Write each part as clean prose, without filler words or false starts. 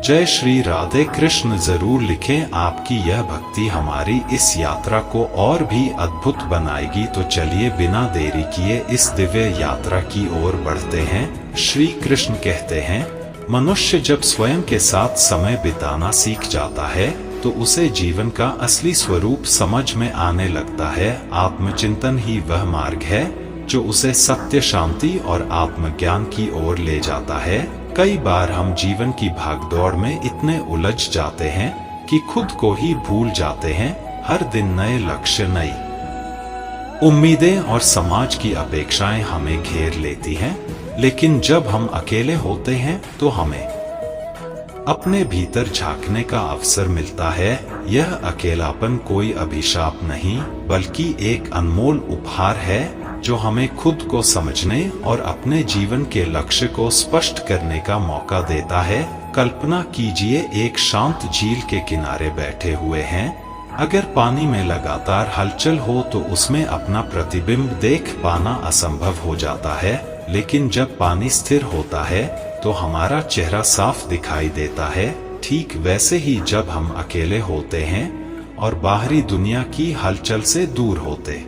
जय श्री राधे कृष्ण जरूर लिखें। आपकी यह भक्ति हमारी इस यात्रा को और भी अद्भुत बनाएगी। तो चलिए बिना देरी किए इस दिव्य यात्रा की ओर बढ़ते हैं। श्री कृष्ण कहते हैं, मनुष्य जब स्वयं के साथ समय बिताना सीख जाता है तो उसे जीवन का असली स्वरूप समझ में आने लगता है। आत्मचिंतन ही वह मार्ग है जो उसे सत्य, शांति और आत्मज्ञान की ओर ले जाता है। कई बार हम जीवन की भागदौड़ में इतने उलझ जाते हैं कि खुद को ही भूल जाते हैं। हर दिन नए लक्ष्य, नई उम्मीदें और समाज की अपेक्षाएं हमें घेर लेती हैं। लेकिन जब हम अकेले होते हैं तो हमें अपने भीतर झांकने का अवसर मिलता है। यह अकेलापन कोई अभिशाप नहीं, बल्कि एक अनमोल उपहार है जो हमें खुद को समझने और अपने जीवन के लक्ष्य को स्पष्ट करने का मौका देता है। कल्पना कीजिए, एक शांत झील के किनारे बैठे हुए हैं। अगर पानी में लगातार हलचल हो तो उसमें अपना प्रतिबिंब देख पाना असंभव हो जाता है। लेकिन जब पानी स्थिर होता है तो हमारा चेहरा साफ दिखाई देता है। ठीक वैसे ही जब हम अकेले होते हैं और बाहरी दुनिया की हलचल से दूर होते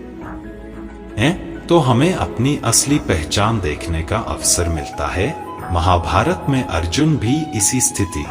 हैं तो हमें अपनी असली पहचान देखने का अवसर मिलता है। महाभारत में अर्जुन भी इसी स्थिति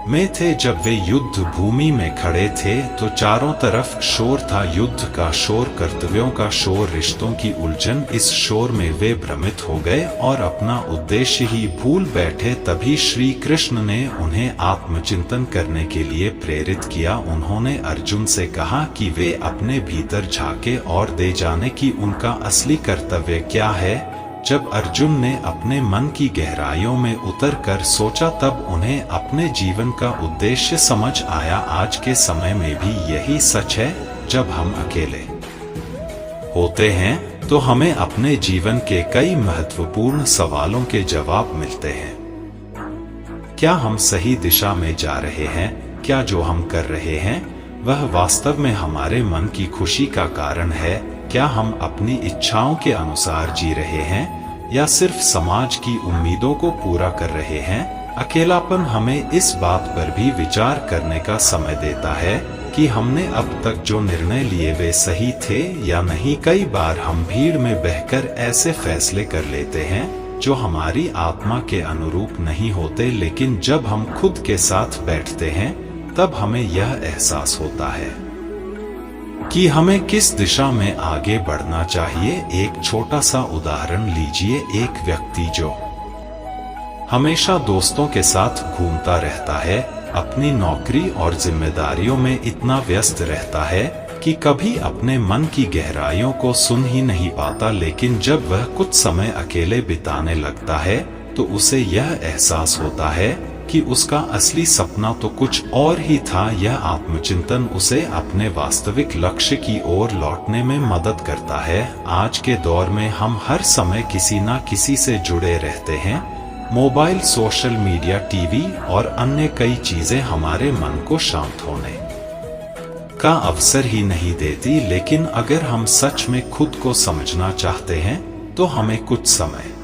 में थे। जब वे युद्ध भूमि में खड़े थे तो चारों तरफ शोर था, युद्ध का शोर, कर्तव्यों का शोर, रिश्तों की उलझन। इस शोर में वे भ्रमित हो गए और अपना उद्देश्य ही भूल बैठे। तभी श्री कृष्ण ने उन्हें आत्मचिंतन करने के लिए प्रेरित किया। उन्होंने अर्जुन से कहा कि वे अपने भीतर झांके और दे जाने की उनका असली कर्तव्य क्या है। जब अर्जुन ने अपने मन की गहराइयों में उतरकर सोचा तब उन्हें अपने जीवन का उद्देश्य समझ आया। आज के समय में भी यही सच है। जब हम अकेले होते हैं तो हमें अपने जीवन के कई महत्वपूर्ण सवालों के जवाब मिलते हैं। क्या हम सही दिशा में जा रहे हैं? क्या जो हम कर रहे हैं वह वास्तव में हमारे मन की खुशी का कारण है? क्या हम अपनी इच्छाओं के अनुसार जी रहे हैं या सिर्फ समाज की उम्मीदों को पूरा कर रहे हैं? अकेलापन हमें इस बात पर भी विचार करने का समय देता है कि हमने अब तक जो निर्णय लिए वे सही थे या नहीं। कई बार हम भीड़ में बहकर ऐसे फैसले कर लेते हैं जो हमारी आत्मा के अनुरूप नहीं होते। लेकिन जब हम खुद के साथ बैठते हैं तब हमें यह एहसास होता है कि हमें किस दिशा में आगे बढ़ना चाहिए। एक छोटा सा उदाहरण लीजिए। एक व्यक्ति जो हमेशा दोस्तों के साथ घूमता रहता है, अपनी नौकरी और जिम्मेदारियों में इतना व्यस्त रहता है कि कभी अपने मन की गहराइयों को सुन ही नहीं पाता। लेकिन जब वह कुछ समय अकेले बिताने लगता है तो उसे यह एहसास होता है कि उसका असली सपना तो कुछ और ही था। यह आत्मचिंतन उसे अपने वास्तविक लक्ष्य की ओर लौटने में मदद करता है। आज के दौर में हम हर समय किसी न किसी से जुड़े रहते हैं। मोबाइल, सोशल मीडिया, टीवी और अन्य कई चीजें हमारे मन को शांत होने का अवसर ही नहीं देती। लेकिन अगर हम सच में खुद को समझना चाहते हैं तो हमें कुछ समय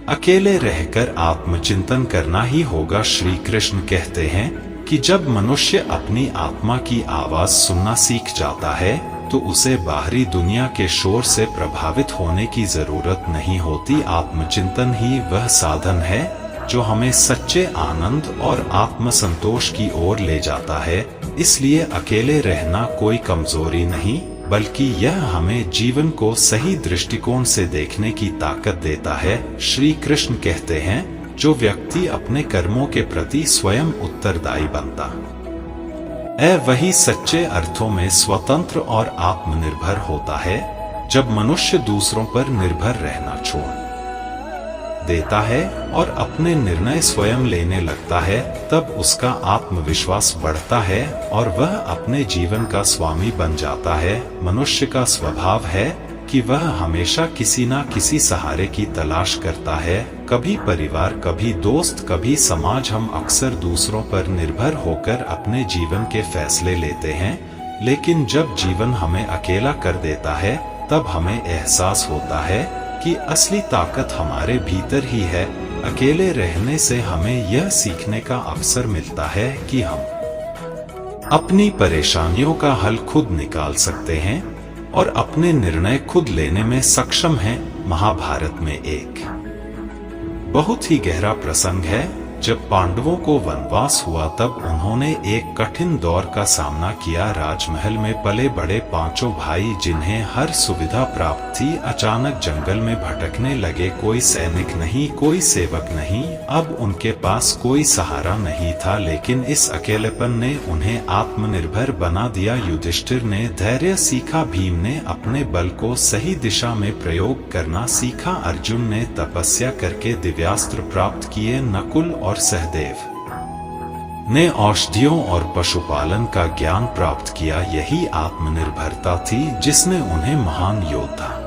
अकेले रहकर आत्मचिंतन करना ही होगा। श्री कृष्ण कहते हैं कि जब मनुष्य अपनी आत्मा की आवाज सुनना सीख जाता है तो उसे बाहरी दुनिया के शोर से प्रभावित होने की जरूरत नहीं होती। आत्मचिंतन ही वह साधन है जो हमें सच्चे आनंद और आत्मसंतोष की ओर ले जाता है। इसलिए अकेले रहना कोई कमजोरी नहीं, बल्कि यह हमें जीवन को सही दृष्टिकोण से देखने की ताकत देता है। श्री कृष्ण कहते हैं, जो व्यक्ति अपने कर्मों के प्रति स्वयं उत्तरदायी बनता है वही सच्चे अर्थों में स्वतंत्र और आत्मनिर्भर होता है। जब मनुष्य दूसरों पर निर्भर रहना छोड़ देता है और अपने निर्णय स्वयं लेने लगता है तब उसका आत्मविश्वास बढ़ता है और वह अपने जीवन का स्वामी बन जाता है। मनुष्य का स्वभाव है कि वह हमेशा किसी न किसी सहारे की तलाश करता है, कभी परिवार, कभी दोस्त, कभी समाज। हम अक्सर दूसरों पर निर्भर होकर अपने जीवन के फैसले लेते हैं, लेकिन जब जीवन हमें अकेला कर देता है तब हमें एहसास होता है कि असली ताकत हमारे भीतर ही है। अकेले रहने से हमें यह सीखने का अवसर मिलता है कि हम अपनी परेशानियों का हल खुद निकाल सकते हैं और अपने निर्णय खुद लेने में सक्षम हैं। महाभारत में एक बहुत ही गहरा प्रसंग है। जब पांडवों को वनवास हुआ तब उन्होंने एक कठिन दौर का सामना किया। राजमहल में पले बड़े पांचों भाई जिन्हें हर सुविधा प्राप्त थी, अचानक जंगल में भटकने लगे। कोई सैनिक नहीं, कोई सेवक नहीं, अब उनके पास कोई सहारा नहीं था। लेकिन इस अकेलेपन ने उन्हें आत्मनिर्भर बना दिया। युधिष्ठिर ने धैर्य सीखा, भीम ने अपने बल को सही दिशा में प्रयोग करना सीखा, अर्जुन ने तपस्या करके दिव्यास्त्र प्राप्त किए, नकुल और सहदेव ने औषधियों और पशुपालन का ज्ञान प्राप्त किया। यही आत्मनिर्भरता थी जिसने उन्हें महान योद्धा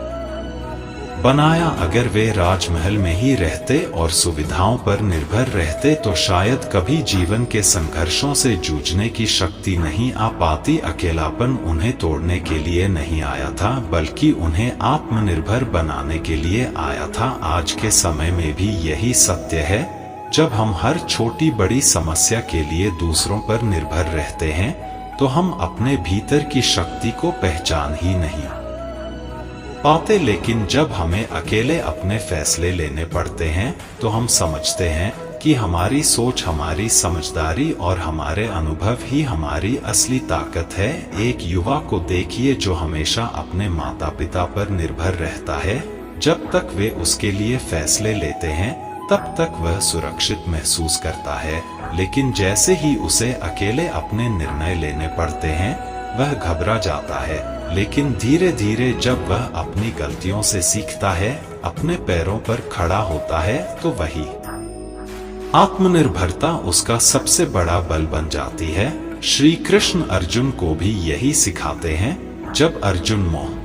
बनाया। अगर वे राजमहल में ही रहते और सुविधाओं पर निर्भर रहते तो शायद कभी जीवन के संघर्षों से जूझने की शक्ति नहीं आ पाती। अकेलापन उन्हें तोड़ने के लिए नहीं आया था, बल्कि उन्हें आत्मनिर्भर बनाने के लिए आया था। आज के समय में भी यही सत्य है। जब हम हर छोटी बड़ी समस्या के लिए दूसरों पर निर्भर रहते हैं तो हम अपने भीतर की शक्ति को पहचान ही नहीं पाते। लेकिन जब हमें अकेले अपने फैसले लेने पड़ते हैं तो हम समझते हैं कि हमारी सोच, हमारी समझदारी और हमारे अनुभव ही हमारी असली ताकत है। एक युवा को देखिए जो हमेशा अपने माता पिता पर निर्भर रहता है। जब तक वे उसके लिए फैसले लेते हैं तब तक वह सुरक्षित महसूस करता है, लेकिन जैसे ही उसे अकेले अपने निर्णय लेने पड़ते हैं वह घबरा जाता है। लेकिन धीरे धीरे जब वह अपनी गलतियों से सीखता है, अपने पैरों पर खड़ा होता है, तो वही आत्मनिर्भरता उसका सबसे बड़ा बल बन जाती है। श्री कृष्ण अर्जुन को भी यही सिखाते हैं। जब अर्जुन मोह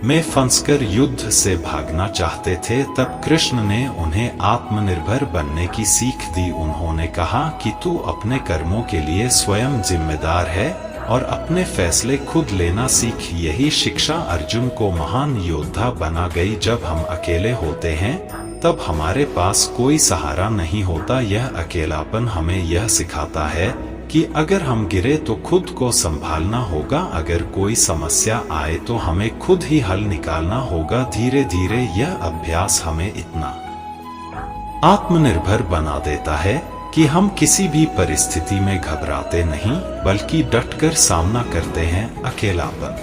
में फंसकर युद्ध से भागना चाहते थे तब कृष्ण ने उन्हें आत्मनिर्भर बनने की सीख दी। उन्होंने कहा कि तू अपने कर्मों के लिए स्वयं जिम्मेदार है और अपने फैसले खुद लेना सीख। यही शिक्षा अर्जुन को महान योद्धा बना गई। जब हम अकेले होते हैं तब हमारे पास कोई सहारा नहीं होता। यह अकेलापन हमें यह सिखाता है कि अगर हम गिरे तो खुद को संभालना होगा, अगर कोई समस्या आए तो हमें खुद ही हल निकालना होगा। धीरे धीरे यह अभ्यास हमें इतना आत्मनिर्भर बना देता है कि हम किसी भी परिस्थिति में घबराते नहीं, बल्कि डटकर सामना करते हैं। अकेलापन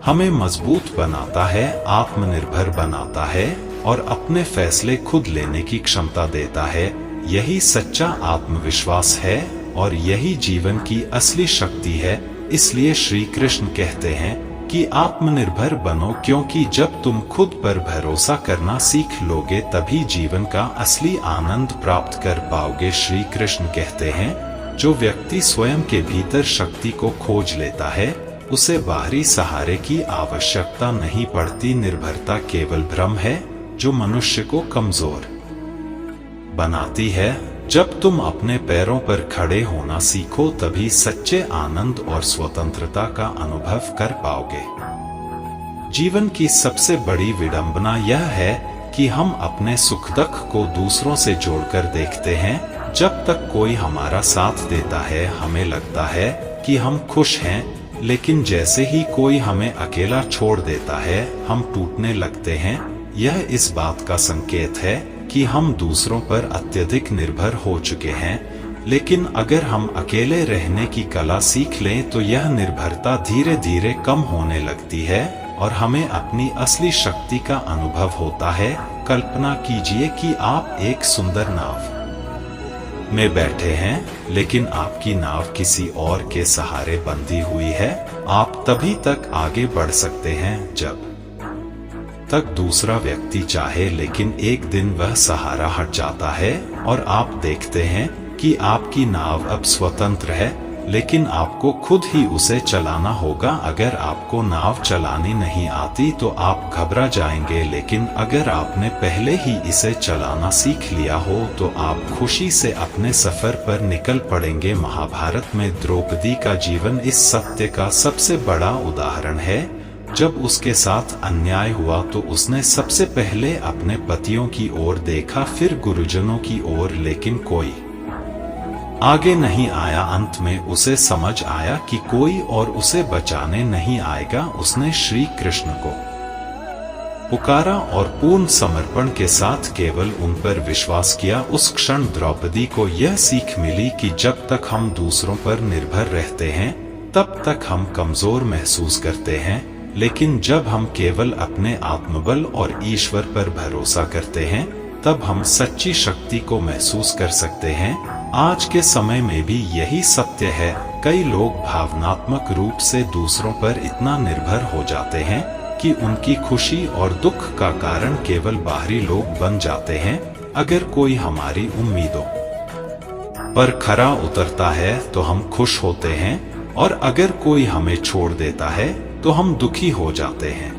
हमें मजबूत बनाता है, आत्मनिर्भर बनाता है और अपने फैसले खुद लेने की क्षमता देता है। यही सच्चा आत्मविश्वास है और यही जीवन की असली शक्ति है। इसलिए श्री कृष्ण कहते हैं कि आत्मनिर्भर बनो, क्योंकि जब तुम खुद पर भरोसा करना सीख लोगे तभी जीवन का असली आनंद प्राप्त कर पाओगे। श्री कृष्ण कहते हैं जो व्यक्ति स्वयं के भीतर शक्ति को खोज लेता है उसे बाहरी सहारे की आवश्यकता नहीं पड़ती। निर्भरता केवल भ्रम है जो मनुष्य को कमजोर बनाती है। जब तुम अपने पैरों पर खड़े होना सीखो तभी सच्चे आनंद और स्वतंत्रता का अनुभव कर पाओगे। जीवन की सबसे बड़ी विडंबना यह है कि हम अपने सुख दुख को दूसरों से जोड़कर देखते हैं। जब तक कोई हमारा साथ देता है हमें लगता है कि हम खुश हैं, लेकिन जैसे ही कोई हमें अकेला छोड़ देता है हम टूटने लगते हैं। यह इस बात का संकेत है कि हम दूसरों पर अत्यधिक निर्भर हो चुके हैं। लेकिन अगर हम अकेले रहने की कला सीख लें तो यह निर्भरता धीरे धीरे कम होने लगती है और हमें अपनी असली शक्ति का अनुभव होता है। कल्पना कीजिए कि आप एक सुंदर नाव में बैठे हैं, लेकिन आपकी नाव किसी और के सहारे बंधी हुई है। आप तभी तक आगे बढ़ सकते हैं जब तक दूसरा व्यक्ति चाहे, लेकिन एक दिन वह सहारा हट जाता है और आप देखते हैं कि आपकी नाव अब स्वतंत्र है, लेकिन आपको खुद ही उसे चलाना होगा। अगर आपको नाव चलानी नहीं आती तो आप घबरा जाएंगे, लेकिन अगर आपने पहले ही इसे चलाना सीख लिया हो तो आप खुशी से अपने सफर पर निकल पड़ेंगे। महाभारत में द्रौपदी का जीवन इस सत्य का सबसे बड़ा उदाहरण है। जब उसके साथ अन्याय हुआ तो उसने सबसे पहले अपने पतियों की ओर देखा, फिर गुरुजनों की ओर, लेकिन कोई आगे नहीं आया। अंत में उसे समझ आया कि कोई और उसे बचाने नहीं आएगा। उसने श्री कृष्ण को पुकारा और पूर्ण समर्पण के साथ केवल उन पर विश्वास किया। उस क्षण द्रौपदी को यह सीख मिली कि जब तक हम दूसरों पर निर्भर रहते हैं तब तक हम कमजोर महसूस करते हैं, लेकिन जब हम केवल अपने आत्मबल और ईश्वर पर भरोसा करते हैं तब हम सच्ची शक्ति को महसूस कर सकते हैं। आज के समय में भी यही सत्य है। कई लोग भावनात्मक रूप से दूसरों पर इतना निर्भर हो जाते हैं कि उनकी खुशी और दुख का कारण केवल बाहरी लोग बन जाते हैं। अगर कोई हमारी उम्मीदों पर खरा उतरता है तो हम खुश होते हैं, और अगर कोई हमें छोड़ देता है तो हम दुखी हो जाते हैं।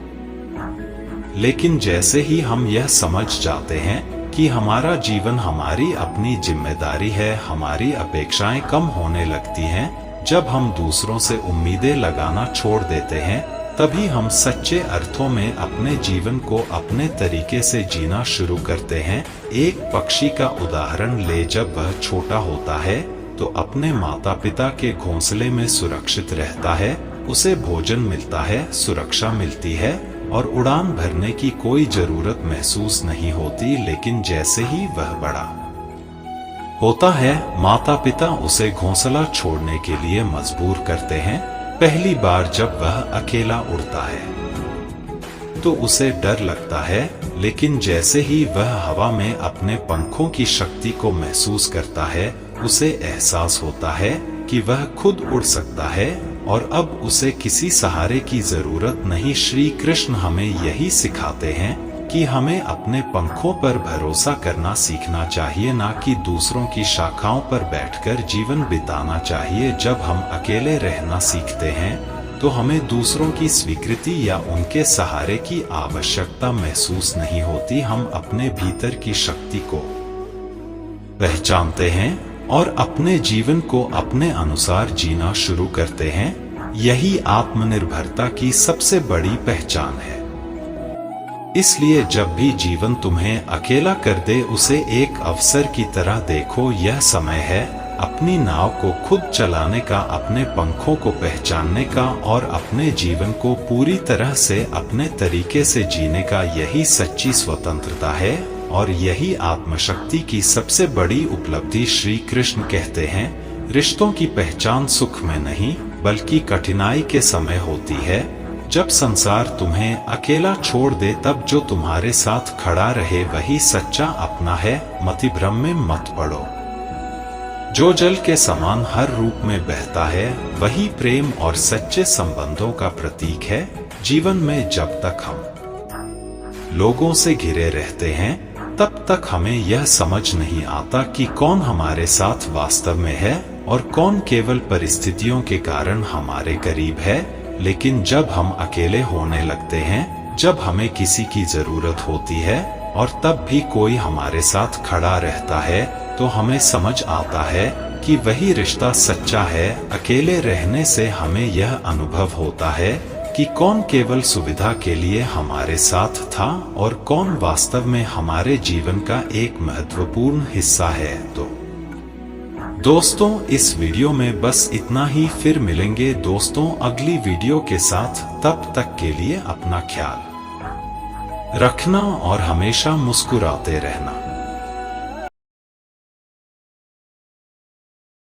लेकिन जैसे ही हम यह समझ जाते हैं कि हमारा जीवन हमारी अपनी जिम्मेदारी है, हमारी अपेक्षाएं कम होने लगती हैं। जब हम दूसरों से उम्मीदें लगाना छोड़ देते हैं तभी हम सच्चे अर्थों में अपने जीवन को अपने तरीके से जीना शुरू करते हैं। एक पक्षी का उदाहरण ले, जब वह छोटा होता है तो अपने माता पिता के घोंसले में सुरक्षित रहता है, उसे भोजन मिलता है, सुरक्षा मिलती है और उड़ान भरने की कोई जरूरत महसूस नहीं होती। लेकिन जैसे ही वह बड़ा होता है माता पिता उसे घोंसला छोड़ने के लिए मजबूर करते हैं। पहली बार जब वह अकेला उड़ता है तो उसे डर लगता है, लेकिन जैसे ही वह हवा में अपने पंखों की शक्ति को महसूस करता है उसे एहसास होता है कि वह खुद उड़ सकता है और अब उसे किसी सहारे की जरूरत नहीं। श्री कृष्ण हमें यही सिखाते हैं कि हमें अपने पंखों पर भरोसा करना सीखना चाहिए, ना कि दूसरों की शाखाओं पर बैठकर जीवन बिताना चाहिए। जब हम अकेले रहना सीखते हैं तो हमें दूसरों की स्वीकृति या उनके सहारे की आवश्यकता महसूस नहीं होती। हम अपने भीतर की शक्ति को पहचानते हैं और अपने जीवन को अपने अनुसार जीना शुरू करते हैं। यही आत्मनिर्भरता की सबसे बड़ी पहचान है। इसलिए जब भी जीवन तुम्हें अकेला कर दे उसे एक अवसर की तरह देखो। यह समय है अपनी नाव को खुद चलाने का, अपने पंखों को पहचानने का और अपने जीवन को पूरी तरह से अपने तरीके से जीने का। यही सच्ची स्वतंत्रता है और यही आत्मशक्ति की सबसे बड़ी उपलब्धि। श्री कृष्ण कहते हैं, रिश्तों की पहचान सुख में नहीं बल्कि कठिनाई के समय होती है। जब संसार तुम्हें अकेला छोड़ दे तब जो तुम्हारे साथ खड़ा रहे वही सच्चा अपना है। मतिभ्रम में मत पड़ो। जो जल के समान हर रूप में बहता है वही प्रेम और सच्चे संबंधों का प्रतीक है। जीवन में जब तक हम लोगों से घिरे रहते हैं तब तक हमें यह समझ नहीं आता कि कौन हमारे साथ वास्तव में है और कौन केवल परिस्थितियों के कारण हमारे करीब है। लेकिन जब हम अकेले होने लगते हैं, जब हमें किसी की जरूरत होती है और तब भी कोई हमारे साथ खड़ा रहता है, तो हमें समझ आता है कि वही रिश्ता सच्चा है। अकेले रहने से हमें यह अनुभव होता है कि कौन केवल सुविधा के लिए हमारे साथ था और कौन वास्तव में हमारे जीवन का एक महत्वपूर्ण हिस्सा है। तो दोस्तों, इस वीडियो में बस इतना ही। फिर मिलेंगे दोस्तों अगली वीडियो के साथ। तब तक के लिए अपना ख्याल रखना और हमेशा मुस्कुराते रहना।